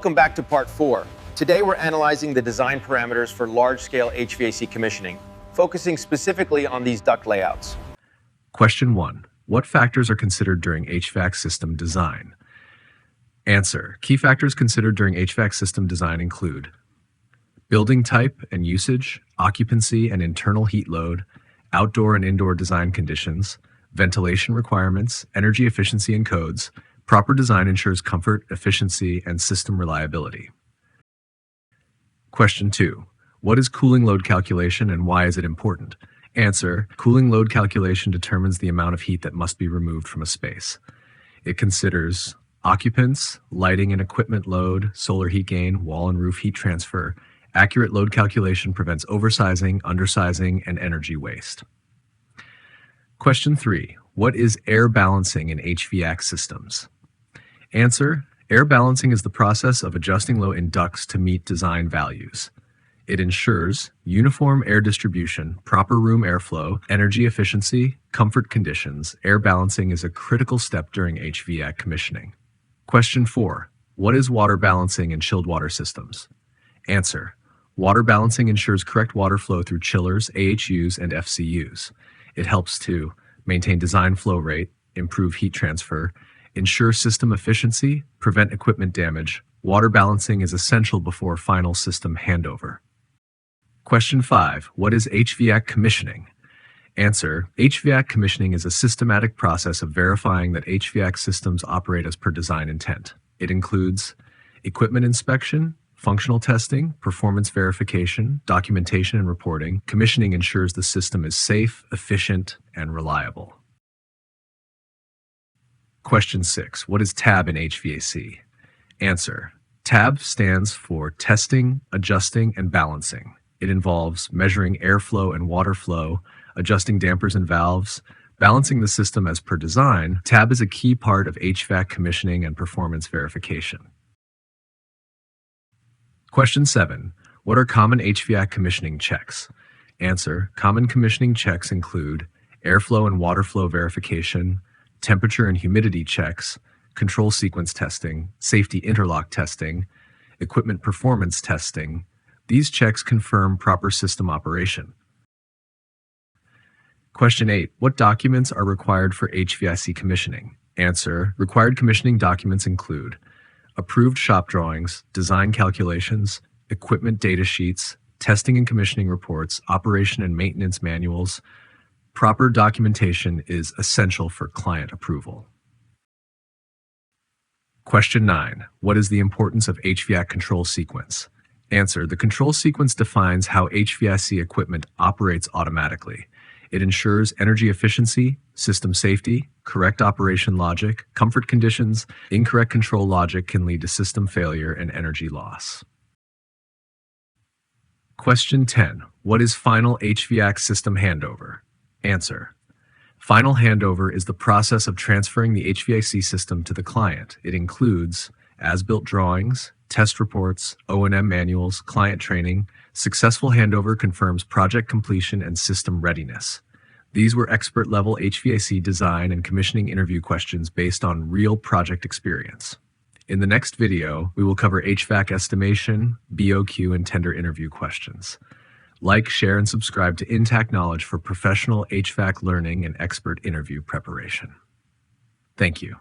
Welcome back to part 4. Today we're analyzing the design parameters for large-scale HVAC commissioning, focusing specifically on these duct layouts. Question 1. What factors are considered during HVAC system design? Answer. Key factors considered during HVAC system design include building type and usage, occupancy and internal heat load, outdoor and indoor design conditions, ventilation requirements, energy efficiency and codes. Proper design ensures comfort, efficiency, and system reliability. Question 2. What is cooling load calculation and why is it important? Answer. Cooling load calculation determines the amount of heat that must be removed from a space. It considers occupants, lighting and equipment load, solar heat gain, wall and roof heat transfer. Accurate load calculation prevents oversizing, undersizing, and energy waste. Question 3. What is air balancing in HVAC systems? Answer. Air balancing is the process of adjusting load in ducts to meet design values. It ensures uniform air distribution, proper room airflow, energy efficiency, comfort conditions. Air balancing is a critical step during HVAC commissioning. Question 4. What is water balancing in chilled water systems? Answer. Water balancing ensures correct water flow through chillers, AHUs, and FCUs. It helps to maintain design flow rate, improve heat transfer, ensure system efficiency, prevent equipment damage. Water balancing is essential before final system handover. Question 5. What is HVAC commissioning? Answer. HVAC commissioning is a systematic process of verifying that HVAC systems operate as per design intent. It includes equipment inspection, functional testing, performance verification, documentation and reporting. Commissioning ensures the system is safe, efficient, and reliable. Question 6. What is TAB in HVAC? Answer. TAB stands for testing, adjusting, and balancing. It involves measuring airflow and water flow, adjusting dampers and valves, balancing the system as per design. TAB is a key part of HVAC commissioning and performance verification. Question 7. What are common HVAC commissioning checks? Answer. Common commissioning checks include airflow and water flow verification, temperature and humidity checks, control sequence testing, safety interlock testing, equipment performance testing. These checks confirm proper system operation. Question 8. What documents are required for HVAC commissioning? Answer. Required commissioning documents include approved shop drawings, design calculations, equipment data sheets, testing and commissioning reports, operation and maintenance manuals. Proper documentation is essential for client approval. Question 9. What is the importance of HVAC control sequence? Answer. The control sequence defines how HVAC equipment operates automatically. It ensures energy efficiency, system safety, correct operation logic, comfort conditions. Incorrect control logic can lead to system failure and energy loss. Question 10. What is final HVAC system handover? Answer. Final handover is the process of transferring the HVAC system to the client. It includes as-built drawings, test reports, O&M manuals, client training. Successful handover confirms project completion and system readiness. These were expert-level HVAC design and commissioning interview questions based on real project experience. In the next video, we will cover HVAC estimation, BOQ, and tender interview questions. Like, share, and subscribe to Intact Knowledge for professional HVAC learning and expert interview preparation. Thank you.